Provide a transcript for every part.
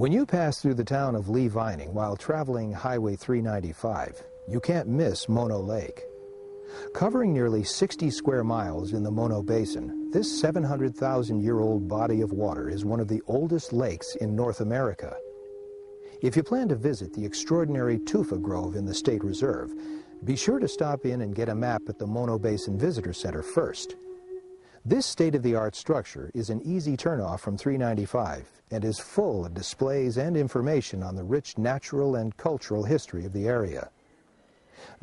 When you pass through the town of Lee Vining while traveling Highway 395, you can't miss Mono Lake. Covering nearly 60 square miles in the Mono Basin, this 700,000-year-old body of water is one of the oldest lakes in North America. If you plan to visit the extraordinary Tufa Grove in the State Reserve, be sure to stop in and get a map at the Mono Basin Visitor Center first. This state-of-the-art structure is an easy turnoff from 395 and is full of displays and information on the rich natural and cultural history of the area.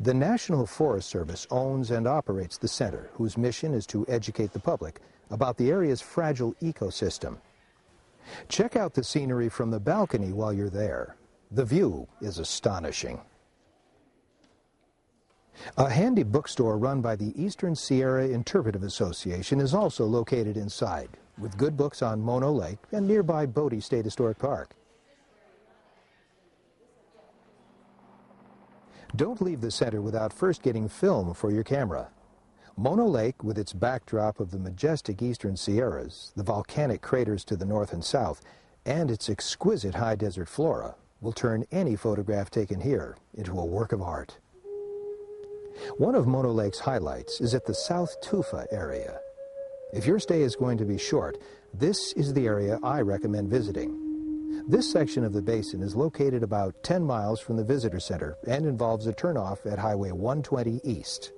The National Forest Service owns and operates the center, whose mission is to educate the public about the area's fragile ecosystem. Check out the scenery from the balcony while you're there. The view is astonishing. A handy bookstore run by the Eastern Sierra Interpretive Association is also located inside, with good books on Mono Lake and nearby Bodie State Historic Park. Don't leave the center without first getting film for your camera. Mono Lake, with its backdrop of the majestic Eastern Sierras, the volcanic craters to the north and south, and its exquisite high desert flora, will turn any photograph taken here into a work of art. One of Mono Lake's highlights is at the South Tufa area. If your stay is going to be short, this is the area I recommend visiting. This section of the basin is located about 10 miles from the visitor center and involves a turnoff at Highway 120 East.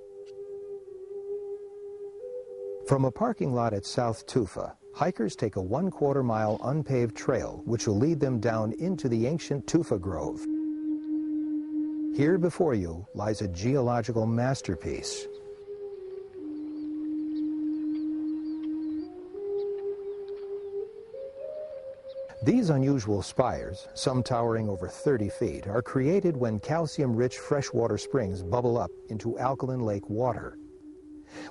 From a parking lot at South Tufa, hikers take a 1/4 mile unpaved trail which will lead them down into the ancient Tufa Grove. Here before you lies a geological masterpiece. These unusual spires, some towering over 30 feet, are created when calcium-rich freshwater springs bubble up into alkaline lake water.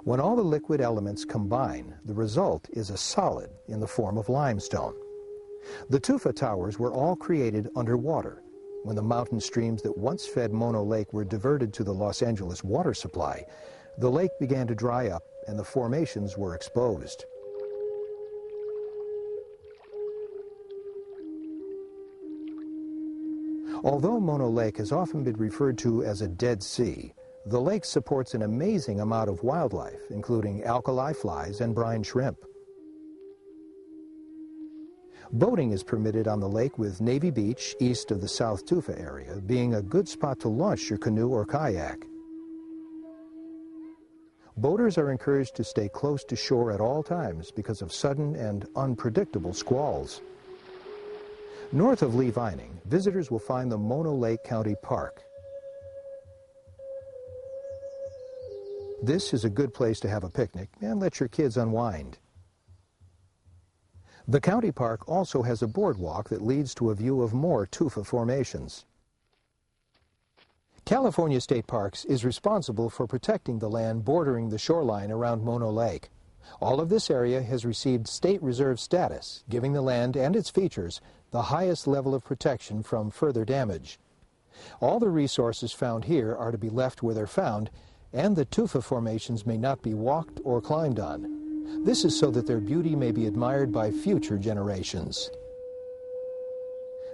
When all the liquid elements combine, the result is a solid in the form of limestone. The Tufa Towers were all created underwater. When the mountain streams that once fed Mono Lake were diverted to the Los Angeles water supply, the lake began to dry up and the formations were exposed. Although Mono Lake has often been referred to as a dead sea, the lake supports an amazing amount of wildlife, including alkali flies and brine shrimp. Boating is permitted on the lake, with Navy Beach, east of the South Tufa area, being a good spot to launch your canoe or kayak. Boaters are encouraged to stay close to shore at all times because of sudden and unpredictable squalls. North of Lee Vining, visitors will find the Mono Lake County Park. This is a good place to have a picnic and let your kids unwind. The county park also has a boardwalk that leads to a view of more tufa formations. California State Parks is responsible for protecting the land bordering the shoreline around Mono Lake. All of this area has received state reserve status, giving the land and its features the highest level of protection from further damage. All the resources found here are to be left where they're found, and the tufa formations may not be walked or climbed on. This is so that their beauty may be admired by future generations.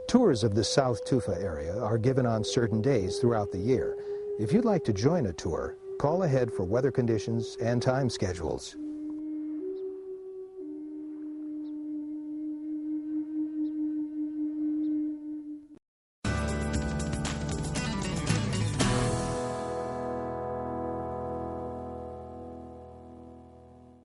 Tours of the South Tufa area are given on certain days throughout the year. If you'd like to join a tour, call ahead for weather conditions and time schedules.